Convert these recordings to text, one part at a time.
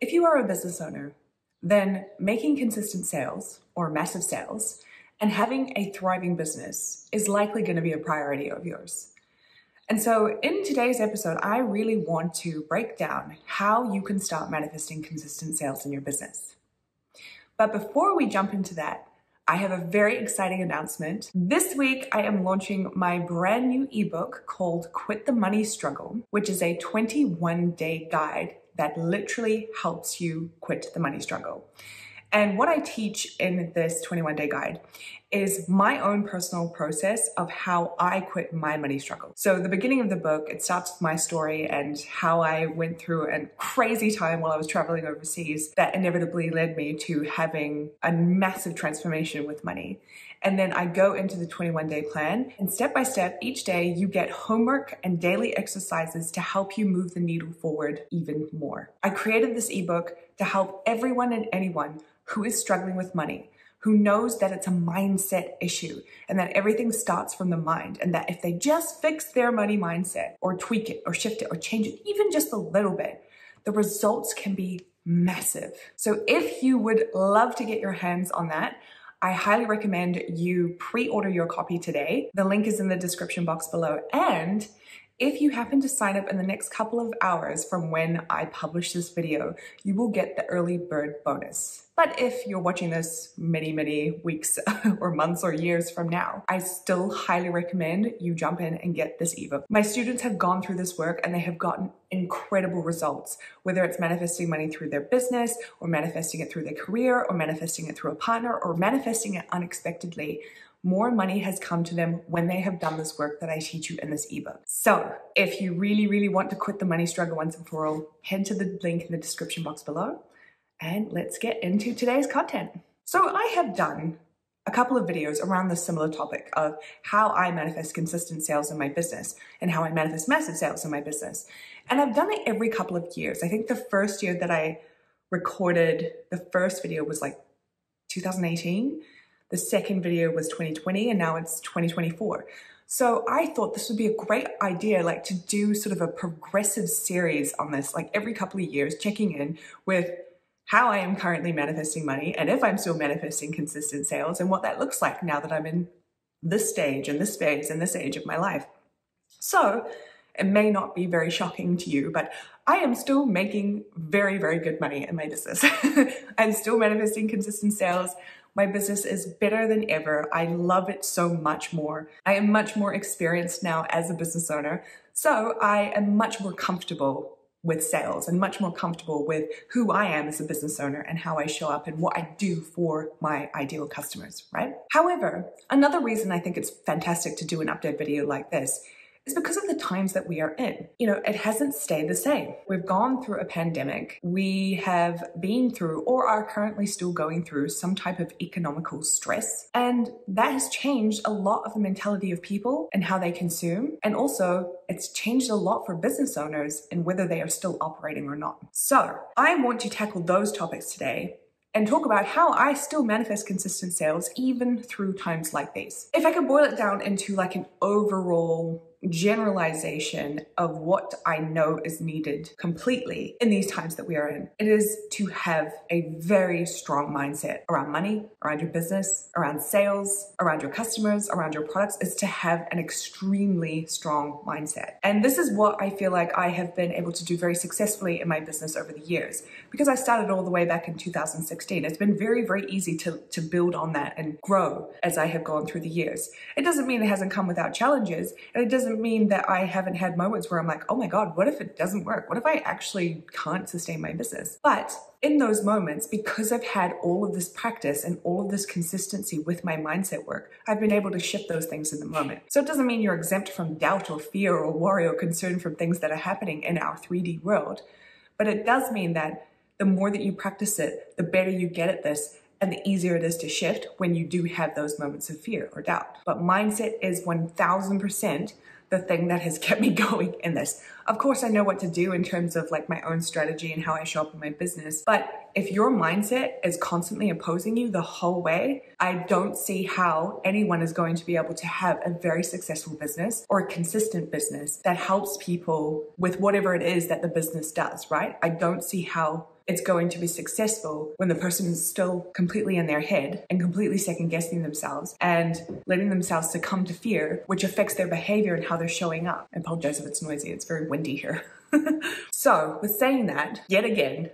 If you are a business owner, then making consistent sales or massive sales and having a thriving business is likely going to be a priority of yours. And so in today's episode, I really want to break down how you can start manifesting consistent sales in your business. But before we jump into that, I have a very exciting announcement. This week, I am launching my brand new ebook called Quit the Money Struggle, which is a 21-day guide that literally helps you quit the money struggle. And what I teach in this 21-day guide is my own personal process of how I quit my money struggle. So the beginning of the book, it starts with my story and how I went through a crazy time while I was traveling overseas that inevitably led me to having a massive transformation with money. And then I go into the 21-day plan, and step by step, each day you get homework and daily exercises to help you move the needle forward even more. I created this ebook to help everyone and anyone who is struggling with money, who knows that it's a mindset issue and that everything starts from the mind, and that if they just fix their money mindset or tweak it or shift it or change it even just a little bit, the results can be massive. So if you would love to get your hands on that, I highly recommend you pre-order your copy today. The link is in the description box below. And if you happen to sign up in the next couple of hours from when I publish this video, you will get the early bird bonus. But if you're watching this many weeks or months or years from now, I still highly recommend you jump in and get this ebook. My students have gone through this work and they have gotten incredible results, whether it's manifesting money through their business or manifesting it through their career or manifesting it through a partner or manifesting it unexpectedly. More money has come to them when they have done this work that I teach you in this ebook. So if you really want to quit the money struggle once and for all, head to the link in the description box below and let's get into today's content. So I have done a couple of videos around this similar topic of how I manifest consistent sales in my business and how I manifest massive sales in my business. And I've done it every couple of years. I think the first year that I recorded the first video was like 2018. The second video was 2020 and now it's 2024. So I thought this would be a great idea, like to do sort of a progressive series on this, like every couple of years, checking in with how I am currently manifesting money and if I'm still manifesting consistent sales and what that looks like now that I'm in this stage and this phase and this age of my life. So it may not be very shocking to you, but I am still making very good money in my business. I'm still manifesting consistent sales. My business is better than ever. I love it so much more. I am much more experienced now as a business owner. So I am much more comfortable with sales and much more comfortable with who I am as a business owner and how I show up and what I do for my ideal customers, right? However, another reason I think it's fantastic to do an update video like this is because of the times that we are in. You know, it hasn't stayed the same. We've gone through a pandemic. We have been through or are currently still going through some type of economical stress. And that has changed a lot of the mentality of people and how they consume. And also it's changed a lot for business owners and whether they are still operating or not. So I want to tackle those topics today and talk about how I still manifest consistent sales even through times like these. If I could boil it down into like an overall generalization of what I know is needed completely in these times that we are in, it is to have a very strong mindset around money, around your business, around sales, around your customers, around your products, is to have an extremely strong mindset. And this is what I feel like I have been able to do very successfully in my business over the years. Because I started all the way back in 2016, it's been very easy to build on that and grow as I have gone through the years. It doesn't mean it hasn't come without challenges, and it doesn't mean that I haven't had moments where I'm like, oh my God, what if it doesn't work? What if I actually can't sustain my business? But in those moments, because I've had all of this practice and all of this consistency with my mindset work, I've been able to shift those things in the moment. So it doesn't mean you're exempt from doubt or fear or worry or concern from things that are happening in our 3D world. But it does mean that the more that you practice it, the better you get at this, and the easier it is to shift when you do have those moments of fear or doubt. But mindset is 1000% the thing that has kept me going in this. Of course, I know what to do in terms of like my own strategy and how I show up in my business, but if your mindset is constantly opposing you the whole way, I don't see how anyone is going to be able to have a very successful business or a consistent business that helps people with whatever it is that the business does, right? I don't see how it's going to be successful when the person is still completely in their head and completely second guessing themselves and letting themselves succumb to fear, which affects their behavior and how they're showing up. I apologize if it's noisy, it's very windy here. So with saying that, yet again,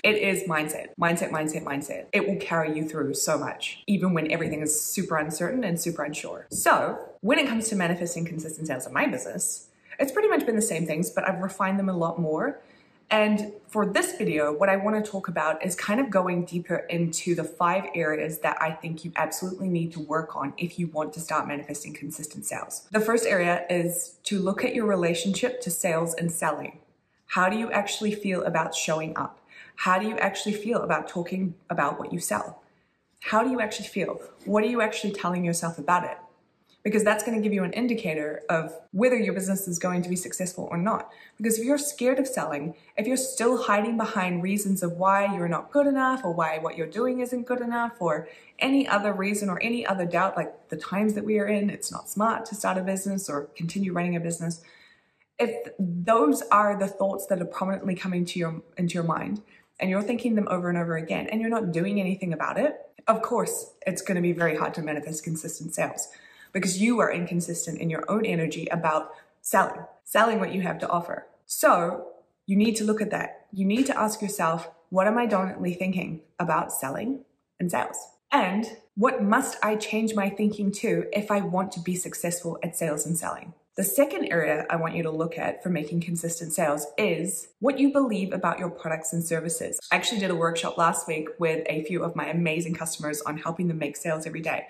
it is mindset. It will carry you through so much, even when everything is super uncertain and super unsure. So when it comes to manifesting consistent sales in my business, it's pretty much been the same things, but I've refined them a lot more. And for this video, what I want to talk about is kind of going deeper into the 5 areas that I think you absolutely need to work on if you want to start manifesting consistent sales. The first area is to look at your relationship to sales and selling. How do you actually feel about showing up? How do you actually feel about talking about what you sell? How do you actually feel? What are you actually telling yourself about it? Because that's going to give you an indicator of whether your business is going to be successful or not. Because if you're scared of selling, if you're still hiding behind reasons of why you're not good enough or why what you're doing isn't good enough or any other reason or any other doubt, like the times that we are in, it's not smart to start a business or continue running a business. If those are the thoughts that are prominently coming to into your mind and you're thinking them over and over again and you're not doing anything about it, of course, it's going to be very hard to manifest consistent sales. Because you are inconsistent in your own energy about selling what you have to offer. So you need to look at that. You need to ask yourself, what am I dominantly thinking about selling and sales? And what must I change my thinking to if I want to be successful at sales and selling? The second area I want you to look at for making consistent sales is what you believe about your products and services. I actually did a workshop last week with a few of my amazing customers on helping them make sales every day.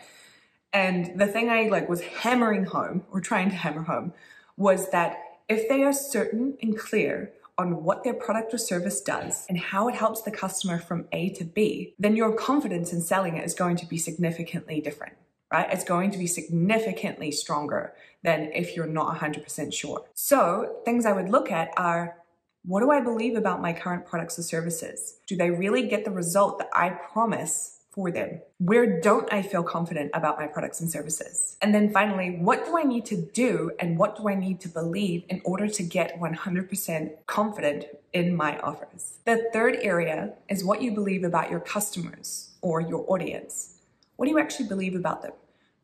And the thing I was hammering home or trying to hammer home was that if they are certain and clear on what their product or service does and how it helps the customer from A to B, then your confidence in selling it is going to be significantly different, right? It's going to be significantly stronger than if you're not 100% sure. So things I would look at are, what do I believe about my current products or services? Do they really get the result that I promise for them? Where don't I feel confident about my products and services? And then finally, what do I need to do and what do I need to believe in order to get 100% confident in my offers? The third area is what you believe about your customers or your audience. What do you actually believe about them?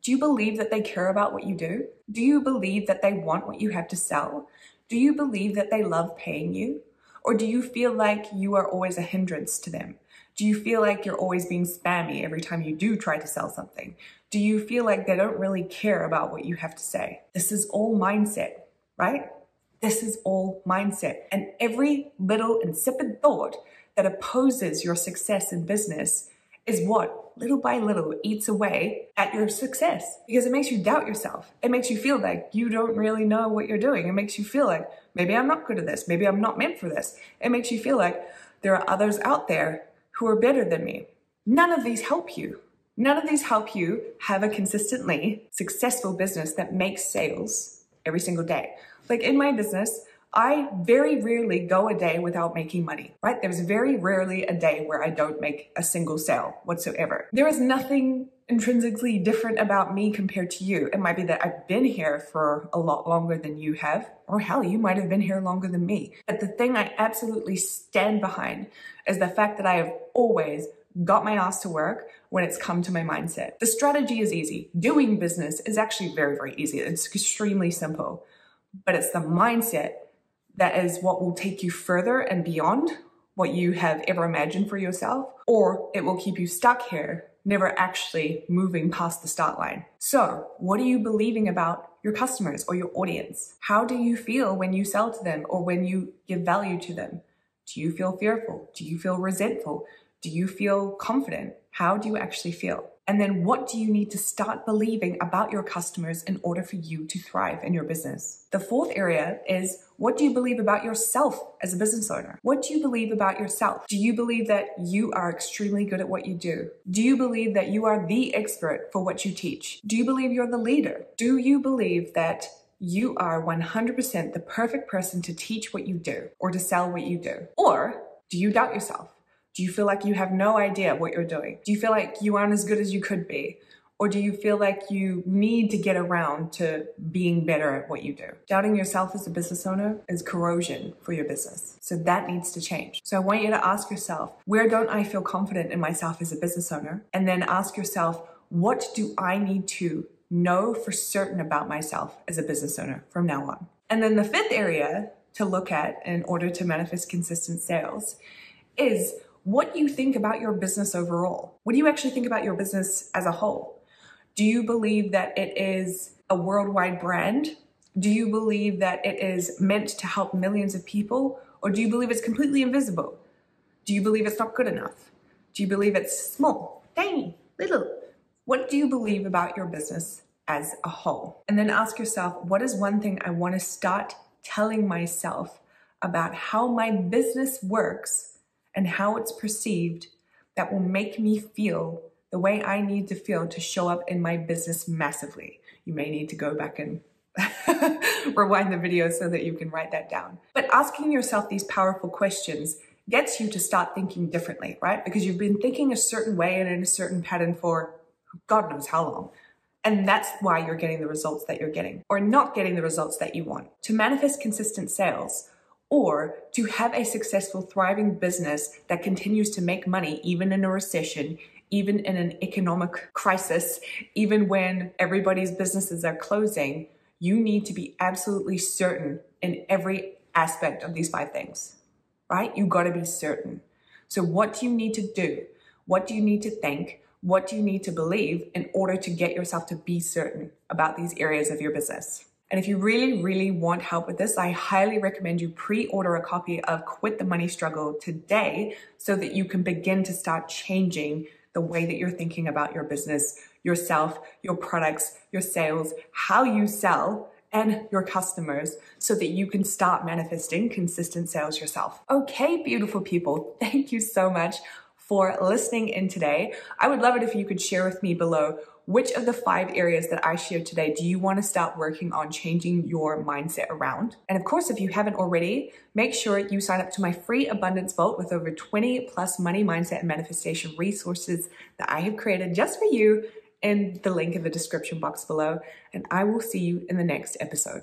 Do you believe that they care about what you do? Do you believe that they want what you have to sell? Do you believe that they love paying you? Or do you feel like you are always a hindrance to them? Do you feel like you're always being spammy every time you do try to sell something? Do you feel like they don't really care about what you have to say? This is all mindset, right? This is all mindset. And every little insipid thought that opposes your success in business is what, little by little, eats away at your success. Because it makes you doubt yourself. It makes you feel like you don't really know what you're doing. It makes you feel like, maybe I'm not good at this. Maybe I'm not meant for this. It makes you feel like there are others out there who are better than me. None of these help you. None of these help you have a consistently successful business that makes sales every single day. Like in my business, I very rarely go a day without making money, right? There's very rarely a day where I don't make a single sale whatsoever. There is nothing intrinsically different about me compared to you. It might be that I've been here for a lot longer than you have, or hell, you might have been here longer than me. But the thing I absolutely stand behind is the fact that I have always got my ass to work when it's come to my mindset. The strategy is easy. Doing business is actually very, very easy. It's extremely simple, but it's the mindset that is what will take you further and beyond what you have ever imagined for yourself, or it will keep you stuck here, never actually moving past the start line. So, what are you believing about your customers or your audience? How do you feel when you sell to them or when you give value to them? Do you feel fearful? Do you feel resentful? Do you feel confident? How do you actually feel? And then what do you need to start believing about your customers in order for you to thrive in your business? The fourth area is, what do you believe about yourself as a business owner? What do you believe about yourself? Do you believe that you are extremely good at what you do? Do you believe that you are the expert for what you teach? Do you believe you're the leader? Do you believe that you are 100% the perfect person to teach what you do or to sell what you do? Or do you doubt yourself? Do you feel like you have no idea what you're doing? Do you feel like you aren't as good as you could be? Or do you feel like you need to get around to being better at what you do? Doubting yourself as a business owner is corrosion for your business. So that needs to change. So I want you to ask yourself, where don't I feel confident in myself as a business owner? And then ask yourself, what do I need to know for certain about myself as a business owner from now on? And then the fifth area to look at in order to manifest consistent sales is what you think about your business overall. What do you actually think about your business as a whole? Do you believe that it is a worldwide brand? Do you believe that it is meant to help millions of people? Or do you believe it's completely invisible? Do you believe it's not good enough? Do you believe it's small, tiny, little? What do you believe about your business as a whole? And then ask yourself, what is one thing I want to start telling myself about how my business works and how it's perceived that will make me feel the way I need to feel to show up in my business massively? You may need to go back and rewind the video so that you can write that down. But asking yourself these powerful questions gets you to start thinking differently, right? Because you've been thinking a certain way and in a certain pattern for God knows how long. And that's why you're getting the results that you're getting, or not getting the results that you want. To manifest consistent sales, or to have a successful, thriving business that continues to make money even in a recession, even in an economic crisis, even when everybody's businesses are closing, you need to be absolutely certain in every aspect of these 5 things, right? You gotta be certain. So what do you need to do? What do you need to think? What do you need to believe in order to get yourself to be certain about these areas of your business? And if you really, really want help with this, I highly recommend you pre-order a copy of Quit the Money Struggle today so that you can begin to start changing the way that you're thinking about your business, yourself, your products, your sales, how you sell, and your customers, so that you can start manifesting consistent sales yourself. Okay, beautiful people, thank you so much for listening in today. I would love it if you could share with me below which of the 5 areas that I shared today do you want to start working on changing your mindset around? And of course, if you haven't already, make sure you sign up to my free abundance vault with over 20 plus money mindset and manifestation resources that I have created just for you in the link in the description box below. And I will see you in the next episode.